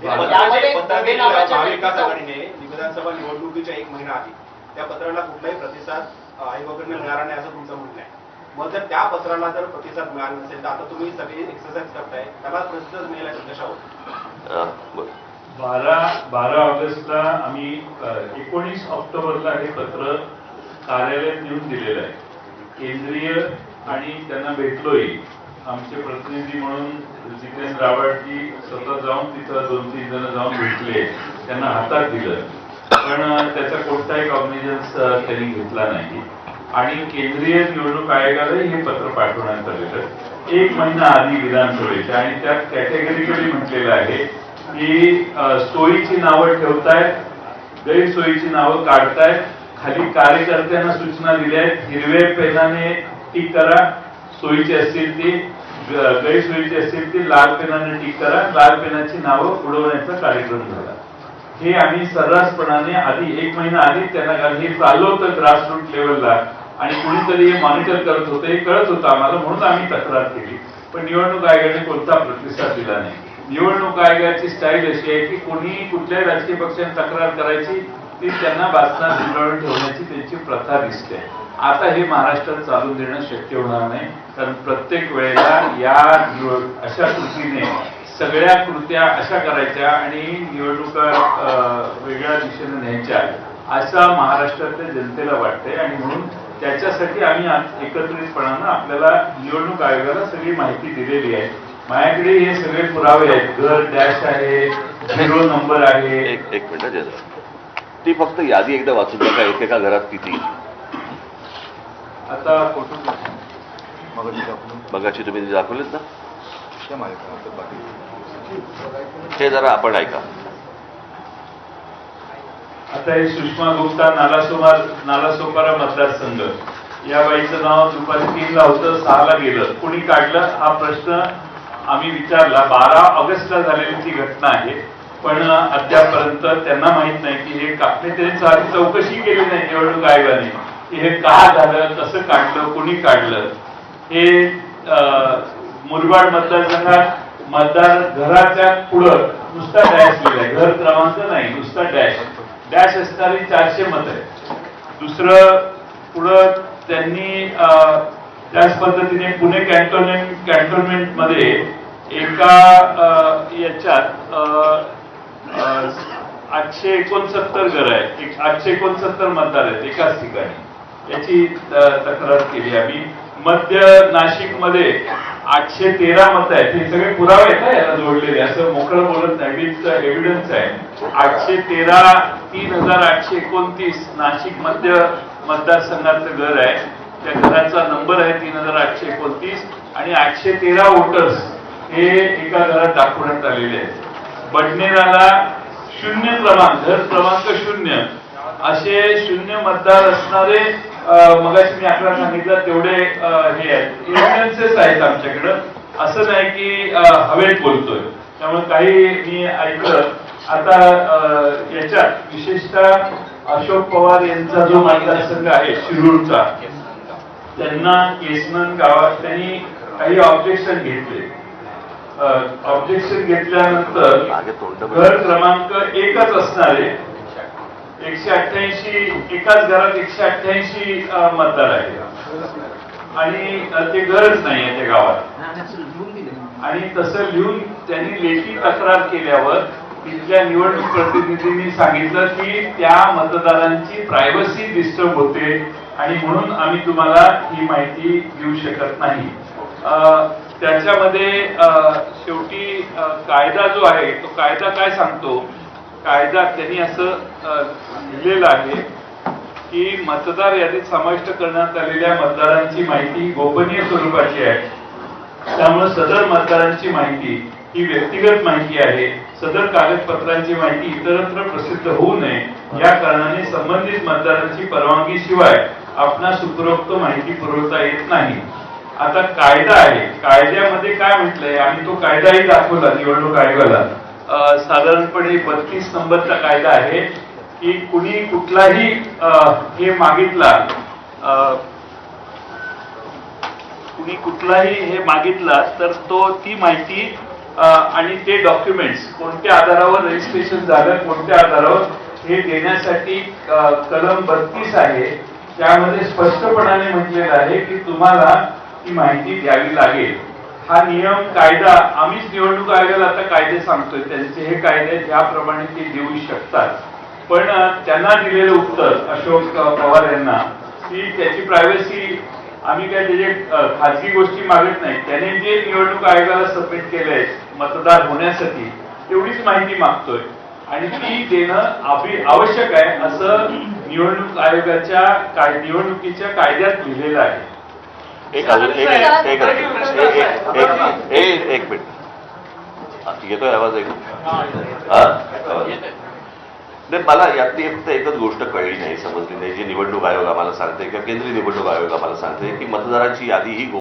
महाविकास आघाडीने विधानसभा निवडणुकीच्या 1 महिना आधी त्या पत्राला कुठलाही प्रतिसाद आयोगाकडून मिळाला नाही असं तुमचं म्हणणं आहे. मग जर त्या पत्राला जर प्रतिसाद मिळाला नसेल तर आता तुम्ही सगळी एक्सरसाइज करताय, त्याला प्रतिसाद मिळाला कशावर? 12 ऑगस्टला आम्ही 19 ऑक्टोबरला हे पत्र कार्यालयात नेऊन दिलेलं आहे. केंद्रीय आणि त्यांना भेटलोय. आमचे प्रतिनिधी म्हणून जितेंद्र रावळजी स्वतः जाऊन तिथं 2-3 जण जाऊन भेटले, त्यांना हातात दिलं, पण त्याचा कोणताही कॉग्निजन्स त्यांनी घेतला नाही. आणि केंद्रीय निवडणूक आयोगालाही हे पत्र पाठवण्यात आलेलं 1 महिना आधी विधानसभेच्या, आणि त्यात कॅटेगरिकली म्हटलेलं आहे की सोयीची नावं ठेवतायत, गैरसोयीची नावं काढतायत, खाली कार्यकर्त्यांना सूचना दिल्या आहेत, हिरव्या पेनाने टिक करा, सोयीची असतील ती, गैरसोयीची असतील ती लाल पेनाने टिक करा, लाल पेनाची नावं उडवण्याचा कार्यक्रम झाला. हे आम्ही सर्रासपणाने आधी 1 महिना आधी त्यांना, कारण हे चाललं होतं ग्रासरूट लेवलला आणि कुणीतरी हे मॉनिटर करत होतं, हे कळत होतं आम्हाला, म्हणून आम्ही तक्रार केली. पण निवडणूक आयोगाने कोणता प्रतिसाद दिला नाही. निवडणूक आयोगाची स्टाईल अशी आहे की कोणी कुठल्याही राजकीय पक्षाने तक्रार करायची ती त्यांना बाजूला गुंडाळून ठेवण्याची त्यांची प्रथा दिसते. आता हे महाराष्ट्रात चालून देणं शक्य होणार नाही, कारण प्रत्येक वेळेला या अशा कृतीने सगळ्या कृत्या अशा करायच्या आणि निवडणुका वेगळ्या दिशेने न्यायच्या असं महाराष्ट्रातल्या जनतेला वाटतंय. आणि म्हणून त्याच्यासाठी आम्ही आज एकत्रितपणानं आपल्याला निवडणूक आयोगाला सगळी माहिती दिलेली आहे. माझ्याकडे हे सगळे पुरावे आहेत. घर डॅश आहे, 0 नंबर आहे. एक मिनिट, ती फक्त यादी एकदा वाचून बघा, एकेका घरात किती. आता कुठून मगाशी तुम्ही दाखवलेत ना, हे जरा आपण ऐका. आता हे सुषमा गुप्ता नालासोपारा मतदारसंघ, या बाईचं नाव दुपारी 3ला होतं, 6ला गेलं. कुणी काढलं हा प्रश्न आम्ही विचारला. 12 ऑगस्टला झालेली ती घटना आहे, पण अद्यापर्यंत त्यांना माहित नाही की हे त्यांनी चौकशी केली नाही निवडणूक आयोगाने की हे का झालं, कसं काढलं, कुणी काढलं. हे मुरबाड मतदारसंघात मतदार घराच्या पुढं नुसता डॅश लिहिलाय, घर क्रमांक नाही, नुसता डॅश असणारी 400 मत आहे. दुसरं पुढं त्यांनी त्याच पद्धतीने पुणे कॅन्टोन्मेंट मध्ये एका याच्यात 869 घर आहेत, 869 मतदार आहेत एकाच ठिकाणी, याची तक्रार केली आम्ही. मध्य नाशिक मध्ये 813 मत आहेत. हे सगळे पुरावे आहेत ना याला जोडलेले, असं मोकळं बोलत नाही, विथ एव्हिडन्स आहे. 813 3829 नाशिक मध्य मतदारसंघातलं घर आहे. त्या घराचा नंबर आहे 3829 आणि 813 वोटर्स हे एका घरात दाखवण्यात आलेले आहेत. बडनेराला 0 क्रमांक, घर क्रमांक 0 असे 0 मतदार असणारे, मगाशी मी आकडा सांगितला तेवढे हे आहेत, एव्हिडन्सेस आहेत आमच्याकडं. असं नाही की हवेत बोलतोय. त्यामुळे काही मी ऐकलं. आता याच्यात विशेषतः अशोक पवार यांचा जो मतदारसंघ आहे शिरूरचा, त्यांना केसनन गावात त्यांनी काही ऑब्जेक्शन घेतले. ऑब्जेक्शन घेतल्यानंतर घर क्रमांक 1च असणारे 188, एकाच घरात 188 मतदार आहेत आणि ते घरच नाही आहे त्या गावात. आणि तसं लिहून त्यांनी लेखी तक्रार केल्यावर तिथल्या निवडणूक प्रतिनिधींनी सांगितलं की त्या मतदारांची प्रायव्हसी डिस्टर्ब होते आणि म्हणून आम्ही तुम्हाला ही माहिती देऊ शकत नाही. त्याच्यामध्ये शेवटी कायदा जो आहे तो कायदा काय सांगतो, कायदा त्यांनी असं लिहिलेलं आहे की मतदार यादीत समाविष्ट करण्यात आलेल्या मतदारांची माहिती गोपनीय स्वरूपाची आहे. त्यामुळे सदर मतदारांची माहिती ही व्यक्तिगत माहिती आहे. सदर कागदपत्रांची माहिती इतरत्र प्रसिद्ध होऊ नये या कारणाने संबंधित मतदारांची परवानगी शिवाय आपणास उपरोक्त माहिती पुरवता येत नाही. आता कायदा आहे, कायद्यामध्ये काय म्हटलंय, आणि तो कायदाही दाखवला निवडणूक आयोगाला. साधारणपणे 32 नंबरचा कायदा आहे की कुणी कुठलाही हे मागितला, कुणी कुठलाही हे मागितला तर ती माहिती आणि ते डॉक्युमेंट्स कोणत्या आधारावर रजिस्ट्रेशन झालं, कोणत्या आधारावर हे देण्यासाठी कलम 32 आहे. त्यामध्ये स्पष्टपणाने म्हटलेलं आहे की तुम्हाला ती माहिती द्यावी लागेल. हा नियम कायदा आम्हीच निवडणूक आयोगाला आता कायदे सांगतोय, त्यांचे हे कायदे ज्याप्रमाणे ते देऊ शकतात. पण त्यांना दिलेलं उत्तर अशोक पवार यांना की त्याची प्रायव्हसी आम्ही काय त्याचे खाजगी गोष्टी मागत नाही, त्याने जे निवडणूक आयोगाला सबमिट केलंय मतदार होण्यासाठी तेवढीच माहिती मागतोय आणि ती देणं आवश्यक आहे असं निवडणूक आयोगाच्या निवडणुकीच्या कायद्यात लिहिलेलं आहे. एक मिनिट येतोय आवाज? नाही, मला यातली फक्त एकच गोष्ट कळली नाही, समजली नाही, जी निवडणूक आयोग आम्हाला सांगते किंवा केंद्रीय निवडणूक आयोग आम्हाला सांगते की मतदारांची यादी ही